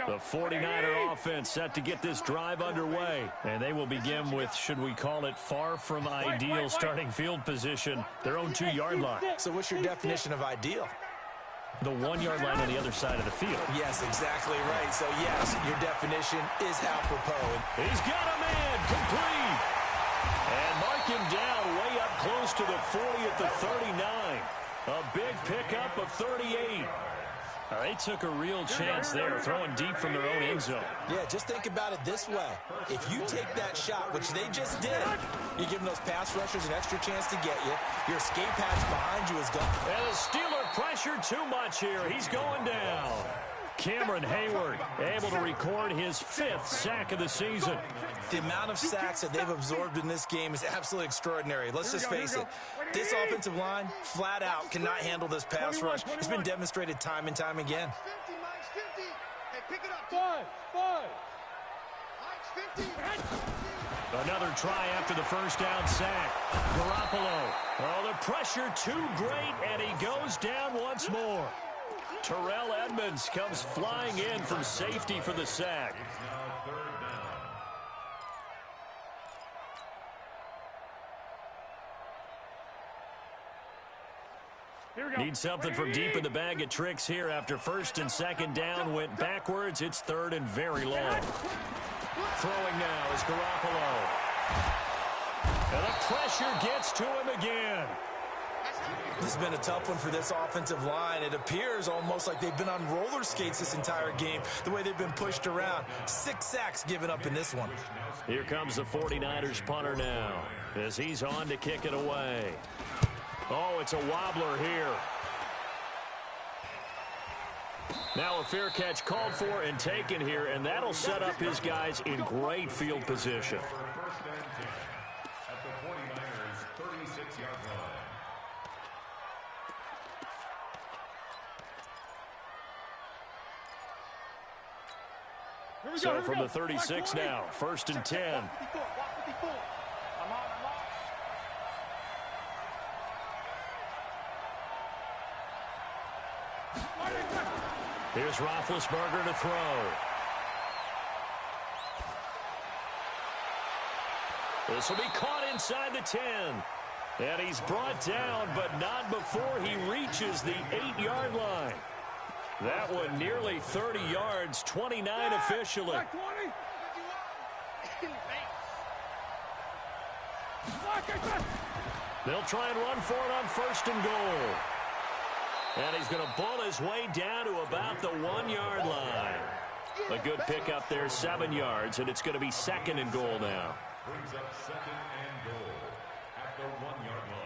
Speaker 3: The 49er offense set to get this drive underway. And they will begin with, should we call it, far from ideal starting field position, their own 2-yard line.
Speaker 6: So what's your definition of ideal?
Speaker 3: The 1-yard line on the other side of the field.
Speaker 6: Yes, exactly right. So, yes, your definition is apropos.
Speaker 3: He's got a man complete. And mark him down way up close to the 40 at the 39. A big pickup of 38. They took a real chance there, throwing deep from their own end zone.
Speaker 6: Yeah, just think about it this way. If you take that shot, which they just did, you're giving those pass rushers an extra chance to get you. Your escape hatch behind you is gone.
Speaker 3: And the Steeler pressure too much here. He's going down. Cameron Hayward able to record his 5th sack of the season.
Speaker 6: The amount of sacks that they've absorbed in this game is absolutely extraordinary. Let's just face it. This offensive line, flat out, cannot handle this pass rush. It's been demonstrated time and time again.
Speaker 5: 50, Mike's 50. Hey, pick it up. 5. Mike's 50.
Speaker 3: Another try after the first down sack. Garoppolo. Oh, the pressure too great, and he goes down once more. Terrell Edmonds comes flying in from safety for the sack. Need something from deep in the bag of tricks here after first and second down went backwards. It's third and very long. Throwing now is Garoppolo. And the pressure gets to him again.
Speaker 6: This has been a tough one for this offensive line. It appears almost like they've been on roller skates this entire game, the way they've been pushed around. 6 sacks given up in this one.
Speaker 3: Here comes the 49ers punter now as he's on to kick it away. Oh, it's a wobbler here. Now a fair catch called for and taken here, and that'll set up his guys in great field position.
Speaker 4: At the 49ers 36-yard line.
Speaker 3: So from the 36 now, 1st and 10. Here's Roethlisberger to throw. This will be caught inside the 10. And he's brought down, but not before he reaches the 8-yard line. That one nearly 30 yards, 29 officially. They'll try and run for it on 1st and goal. And he's going to bull his way down to about the 1-yard line. A good pickup there, 7 yards, and it's going to be 2nd and goal now.
Speaker 4: Brings up 2nd and goal at the 1-yard line.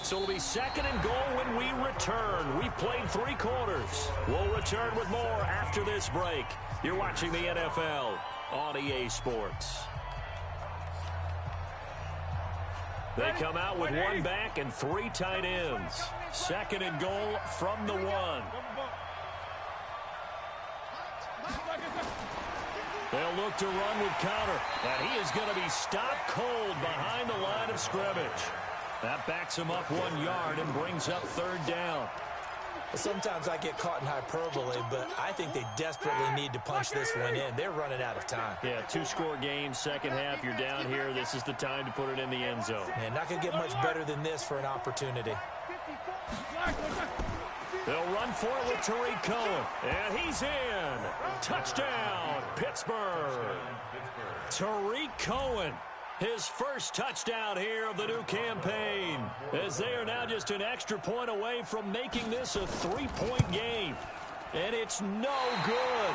Speaker 3: So it'll be 2nd and goal when we return. We've played 3 quarters. We'll return with more after this break. You're watching the NFL on EA Sports. They come out with 1 back and 3 tight ends. 2nd and goal from the 1. They'll look to run with Connor. And he is going to be stopped cold behind the line of scrimmage. That backs him up 1 yard and brings up 3rd down.
Speaker 6: Sometimes I get caught in hyperbole, but I think they desperately need to punch this one in. They're running out of time.
Speaker 3: Yeah, 2-score game, second half. You're down here. This is the time to put it in the end zone.
Speaker 6: Man, not going to get much better than this for an opportunity.
Speaker 3: They'll run for it with Tariq Cohen. And he's in. Touchdown, Pittsburgh. Tariq Cohen. His first touchdown here of the new campaign, as they are now just an extra point away from making this a 3-point game. And it's no good.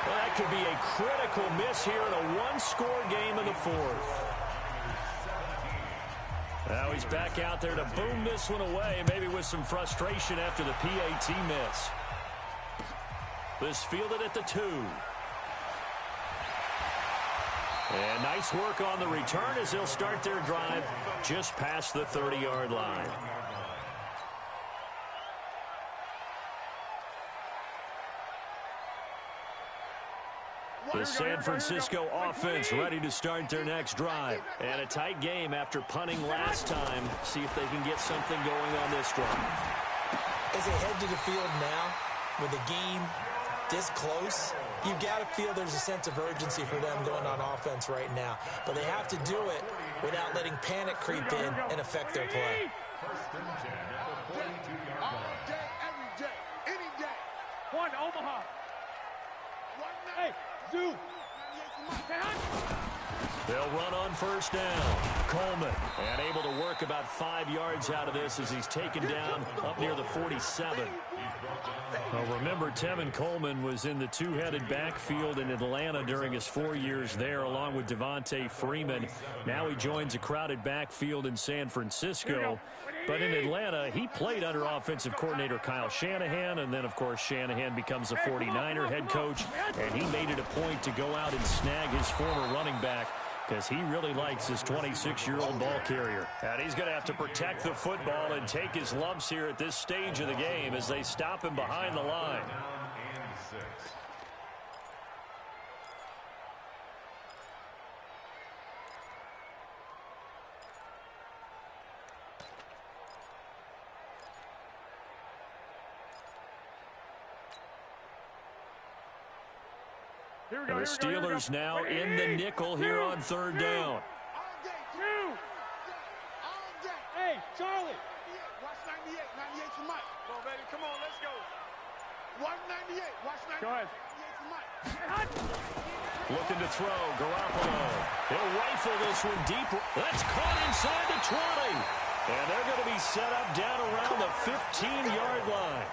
Speaker 3: Well, that could be a critical miss here in a 1-score game in the 4th. Now he's back out there to boom this one away, maybe with some frustration after the PAT miss. This fielded at the 2. And nice work on the return as they'll start their drive just past the 30-yard line. The San Francisco offense ready to start their next drive. And a tight game after punting last time. See if they can get something going on this drive.
Speaker 6: As they head to the field now, with the game this close, you've got to feel there's a sense of urgency for them going on offense right now. But they have to do it without letting panic creep in and affect their play.
Speaker 4: 1st and 10 at the 42-yard line.
Speaker 5: All day, every day, any day. 1 Omaha. Hey, Zoo.
Speaker 3: They'll run on 1st down. Coleman, and able to work about 5 yards out of this as he's taken down up near the 47. Well, remember, Tevin Coleman was in the 2-headed backfield in Atlanta during his 4 years there, along with Devontae Freeman. Now he joins a crowded backfield in San Francisco. But in Atlanta, he played under offensive coordinator Kyle Shanahan, and then, of course, Shanahan becomes a 49er head coach, and he made it a point to go out and snag his former running back because he really likes his 26-year-old ball carrier. And he's going to have to protect the football and take his lumps here at this stage of the game as they stop him behind the line. The Steelers now in the nickel here on 3rd down.
Speaker 5: Hey, Charlie. Watch 98. 98 to Mike. Come on, baby. Come on, let's go. Watch 98. Watch 98. Go ahead. 98 to Mike.
Speaker 3: Looking to throw. Garoppolo. He'll rifle this one deep. That's caught inside the 20. And they're going to be set up down around the 15-yard line.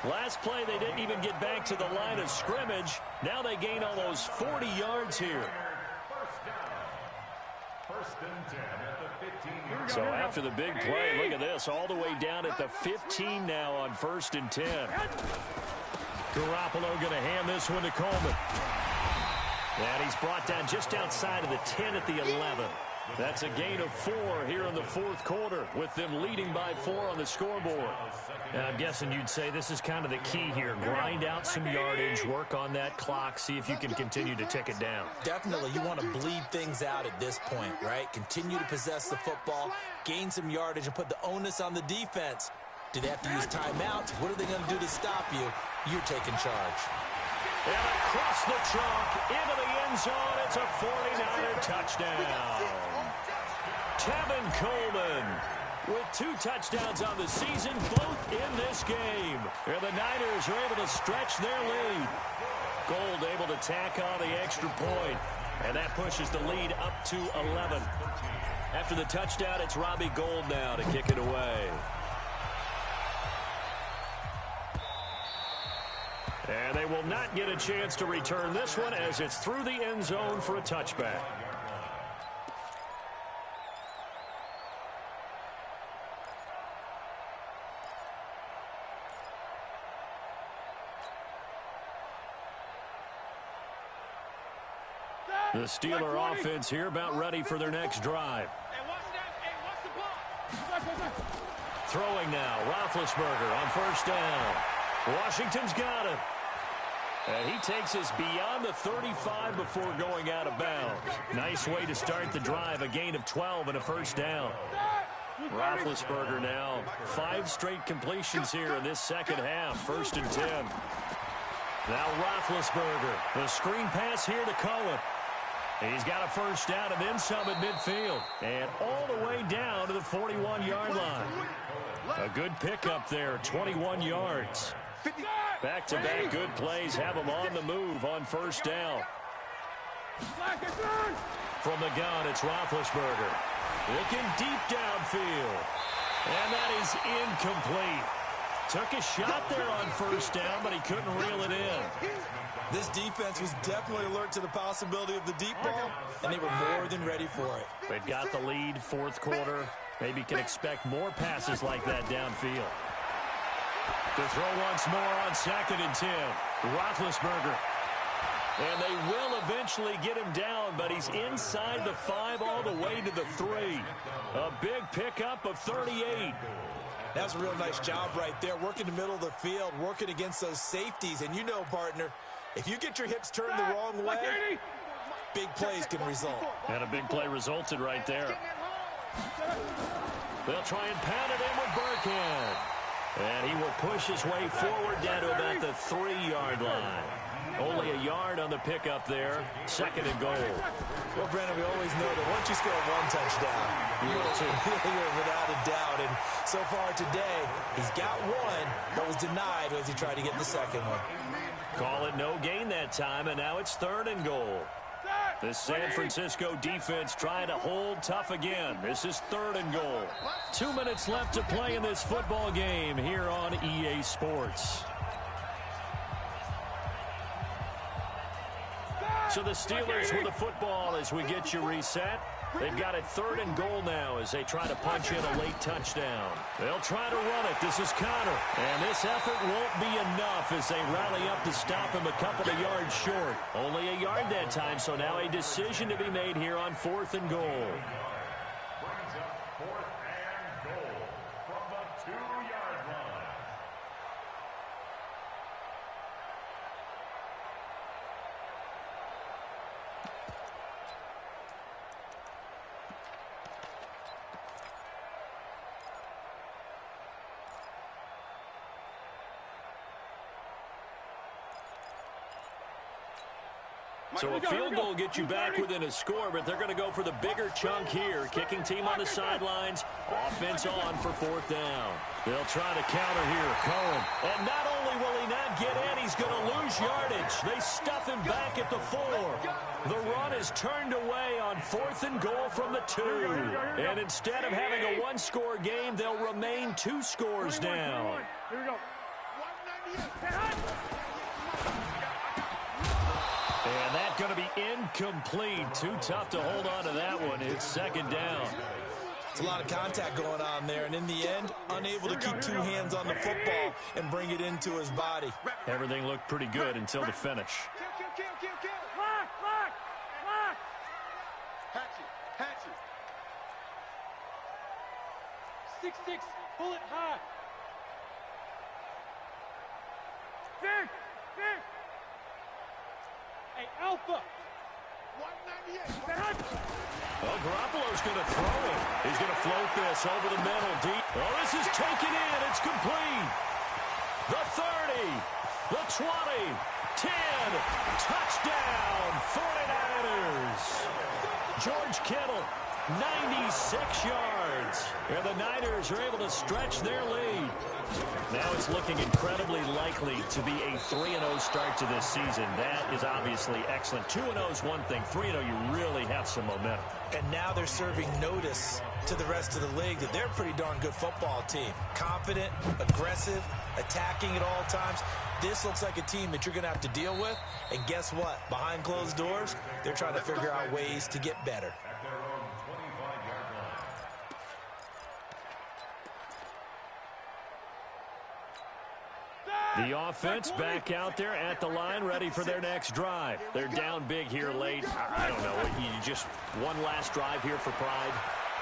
Speaker 3: Last play, they didn't even get back to the line of scrimmage. Now they gain almost 40 yards here.
Speaker 4: 1st and 10 at the 15-yard.
Speaker 3: So after the big play, look at this, all the way down at the 15 now on 1st and 10. Garoppolo going to hand this one to Coleman. And he's brought down just outside of the 10 at the 11. That's a gain of 4 here in the fourth quarter, with them leading by 4 on the scoreboard. And I'm guessing you'd say this is kind of the key here. Grind out some yardage, work on that clock, see if you can continue to tick it down.
Speaker 6: Definitely, you want to bleed things out at this point, right? Continue to possess the football, gain some yardage, and put the onus on the defense. Do they have to use timeouts? What are they going to do to stop you? You're taking charge.
Speaker 3: And across the chalk, into the end zone, it's a 49er touchdown. Tevin Coleman with 2 touchdowns on the season, both in this game. And the Niners are able to stretch their lead. Gold able to tack on the extra point, and that pushes the lead up to 11. After the touchdown, it's Robbie Gould now to kick it away. And they will not get a chance to return this one as it's through the end zone for a touchback. The Steeler offense here about ready for their next drive. Throwing now, Roethlisberger on first down. Washington's got him. And he takes us beyond the 35 before going out of bounds. Nice way to start the drive, a gain of 12 and a first down. Roethlisberger now, 5 straight completions here in this second half, 1st and 10. Now Roethlisberger, the screen pass here to Cohen. He's got a first down and then some at midfield. And all the way down to the 41-yard line. A good pickup there, 21 yards. Back-to-back good plays have him on the move on first down. From the gun, it's Roethlisberger. Looking deep downfield. And that is incomplete. Took a shot there on first down, but he couldn't reel it in.
Speaker 6: This defense was definitely alert to the possibility of the deep ball, and they were more than ready for it.
Speaker 3: They've got the lead, fourth quarter. Maybe can expect more passes like that downfield. To throw once more on 2nd and 10. Roethlisberger. And they will eventually get him down, but he's inside the 5 all the way to the 3. A big pickup of 38.
Speaker 6: That's a real nice job right there, working the middle of the field, working against those safeties. And you know, partner, if you get your hips turned the wrong way, big plays can result.
Speaker 3: And a big play resulted right there. They'll try and pound it in with Burkhead. And he will push his way forward down to about the 3-yard line. Only a yard on the pickup there. 2nd and goal.
Speaker 6: Well, Brandon, we always know that once you score 1 touchdown, you're without a doubt. And so far today, he's got 1, but was denied as he tried to get the second one.
Speaker 3: Call it no gain that time, and now it's 3rd and goal. The San Francisco defense trying to hold tough again. This is 3rd and goal. 2 minutes left to play in this football game here on EA Sports. So the Steelers with the football as we get you reset. They've got it 3rd and goal now as they try to punch in a late touchdown. They'll try to run it. This is Connor. And this effort won't be enough as they rally up to stop him a couple of yards short. Only a yard that time, so now a decision to be made here on 4th and goal.
Speaker 4: Brings up 4th and goal from the 2-yard line.
Speaker 3: So a field goal gets you back within a score, but they're going to go for the bigger chunk here. Kicking team on the sidelines, offense on for 4th down. They'll try to counter here, Cohen. And not only will he not get in, he's going to lose yardage. They stuff him back at the 4. The run is turned away on 4th and goal from the 2. And instead of having a 1-score game, they'll remain 2 scores down.
Speaker 5: Here we go.
Speaker 3: And that's going to be incomplete. Too tough to hold on to that one. It's 2nd down.
Speaker 6: It's a lot of contact going on there, and in the end, unable to keep 2 hands on the football and bring it into his body.
Speaker 3: Everything looked pretty good until the finish.
Speaker 5: Hatchet. 6'6", bullet high. 6. Hey, Alpha. 198.
Speaker 3: Well, Garoppolo's going to throw it. He's going to float this over the middle deep. Oh, this is taken in. It's complete. The 30, the 20, 10. Touchdown, 49ers. George Kittle, 96 yards. And the Niners are able to stretch their lead. Now it's looking incredibly likely to be a 3-0 start to this season. That is obviously excellent. 2-0 is one thing. 3-0, you really have some momentum.
Speaker 6: And now they're serving notice to the rest of the league that they're a pretty darn good football team. Confident, aggressive, attacking at all times. This looks like a team that you're going to have to deal with. And guess what? Behind closed doors, they're trying to figure out ways to get better.
Speaker 3: The offense back out there at the line, ready for their next drive. They're down big here late. I don't know. You just one last drive here for pride.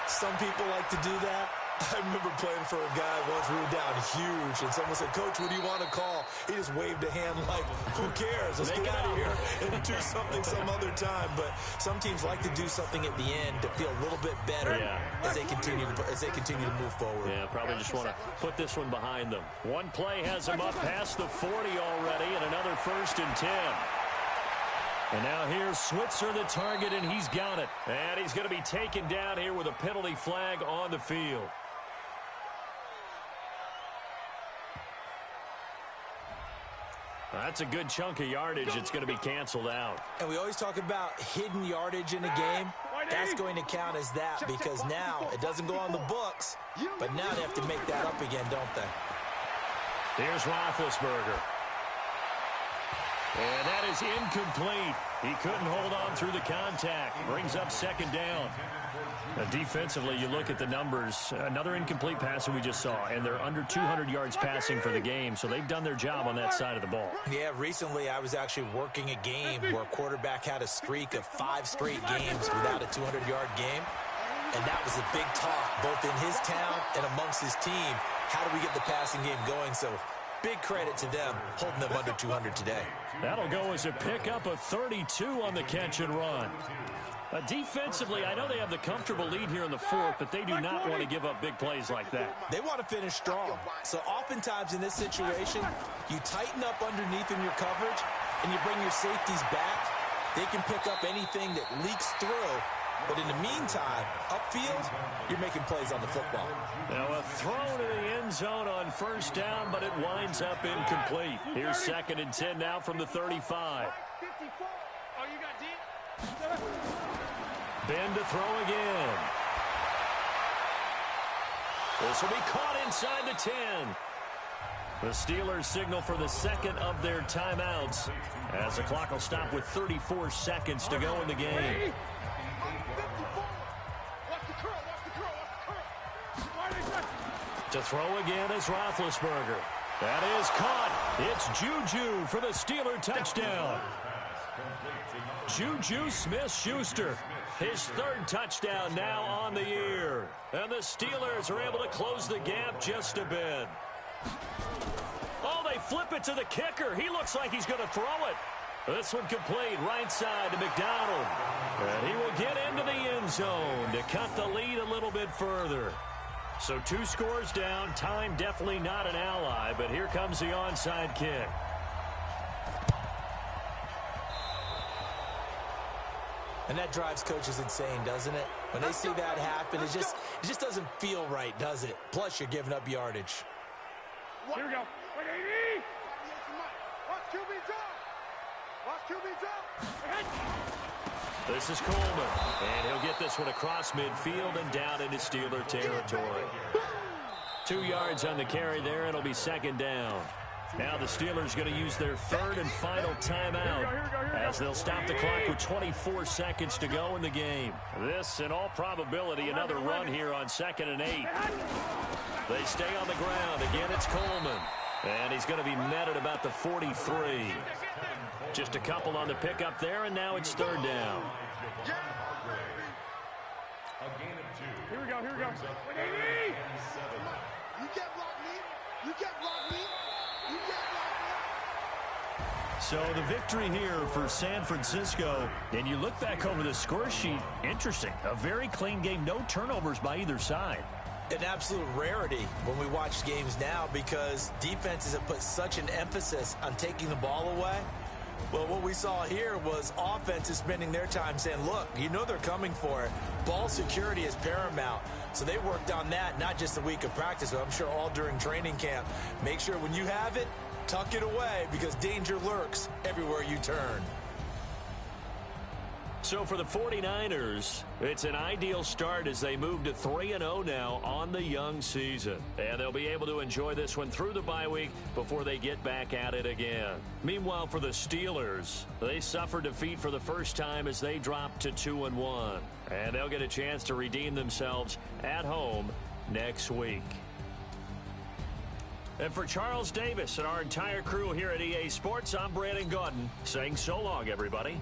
Speaker 6: Some people like to do that. I remember playing for a guy once. We were down huge, and someone said, "Coach, what do you want to call?" He just waved a hand like, "Who cares? Let's get out of here and do something some other time." But some teams like to do something at the end to feel a little bit better as they continue to move forward.
Speaker 3: Yeah, probably just want to put this one behind them. One play has them up past the 40 already, and another 1st and 10. And now here's Switzer, the target, and he's got it. And he's going to be taken down here with a penalty flag on the field. That's a good chunk of yardage. It's going to be canceled out.
Speaker 6: And we always talk about hidden yardage in a game. That's going to count as that because now it doesn't go on the books, but now they have to make that up again, don't they?
Speaker 3: Here's Roethlisberger. And that is incomplete. He couldn't hold on through the contact. Brings up 2nd down. Defensively, you look at the numbers. Another incomplete pass that we just saw, and they're under 200 yards passing for the game, so they've done their job on that side of the ball.
Speaker 6: Yeah, recently I was actually working a game where a quarterback had a streak of 5 straight games without a 200-yard game, and that was a big talk, both in his town and amongst his team. How do we get the passing game going? So big credit to them, holding them under 200 today.
Speaker 3: That'll go as a pickup of 32 on the catch and run. Defensively, I know they have the comfortable lead here in the 4th, but they do not want to give up big plays like that.
Speaker 6: They want to finish strong. So oftentimes in this situation, you tighten up underneath in your coverage, and you bring your safeties back. They can pick up anything that leaks through. But in the meantime, upfield, you're making plays on the football.
Speaker 3: Now a throw to the end zone on 1st down, but it winds up incomplete. Here's 2nd and 10 now from the 35.
Speaker 5: Oh, you got deep?
Speaker 3: Ben to throw again. This will be caught inside the 10. The Steelers signal for the 2nd of their timeouts as the clock will stop with 34 seconds to go in the game. To throw again is Roethlisberger. That is caught. It's Juju for the Steeler touchdown. Juju Smith-Schuster, his 3rd touchdown now on the year. And the Steelers are able to close the gap just a bit. Oh, they flip it to the kicker. He looks like he's going to throw it. This one complete, right side to McDonald. And he will get into the end zone to cut the lead a little bit further. So 2 scores down. Time definitely not an ally, but here comes the onside kick.
Speaker 6: And that drives coaches insane, doesn't it? When they see that happen, it just doesn't feel right, does it? Plus, you're giving up yardage.
Speaker 5: Here we go. 180. Watch QB drop. Watch QB drop.
Speaker 3: This is Coleman, and he'll get this one across midfield and down into Steeler territory. 2 yards on the carry there, and it'll be 2nd down. Now the Steelers going to use their 3rd and final timeout as they'll stop the clock with 24 seconds to go in the game. This, in all probability, another run here on 2nd and 8. They stay on the ground. Again, it's Coleman, and he's going to be met at about the 43. Just a couple on the pickup there, and now it's 3rd down.
Speaker 5: go, here we go.
Speaker 7: You get rock me. You get rock me. You get rock me.
Speaker 3: So the victory here for San Francisco, and you look back over the score sheet, interesting. A very clean game, no turnovers by either side.
Speaker 6: An absolute rarity when we watch games now because defenses have put such an emphasis on taking the ball away. Well, what we saw here was offenses spending their time saying, look, you know they're coming for it. Ball security is paramount. So they worked on that, not just a week of practice, but I'm sure all during training camp. Make sure when you have it, tuck it away because danger lurks everywhere you turn.
Speaker 3: So for the 49ers, it's an ideal start as they move to 3-0 now on the young season. And they'll be able to enjoy this one through the bye week before they get back at it again. Meanwhile, for the Steelers, they suffered defeat for the first time as they dropped to 2-1. And they'll get a chance to redeem themselves at home next week. And for Charles Davis and our entire crew here at EA Sports, I'm Brandon Gaudin saying so long, everybody.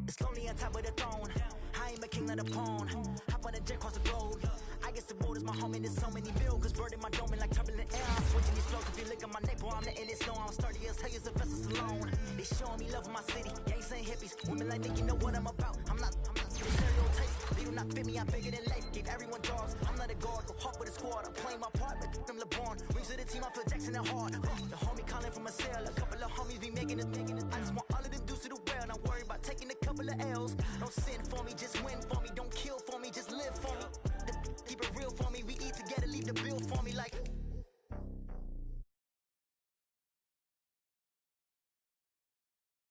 Speaker 8: It's lonely on top of the throne. I ain't a king of the pawn. Hop on a jet across the globe. I guess the world is my home and there's so many bills. Bird in my dome and like turbulent air. I'm switching these flows. If you look at my neck, boy, I'm letting it slow. I'm sturdy as hell as a vessel alone. They showing me love in my city. Gangs ain't hippies. Women like me, you know what I'm about. I'm not stereotypes. They do not fit me. I'm bigger than life. Gave everyone jobs. I'm not a guard. Go hard with the squad. I'm playing my part, but I'm LeBron. Rings to the team. I feel Jackson and hard. The homie calling from a cell. A couple of homies be making a thing.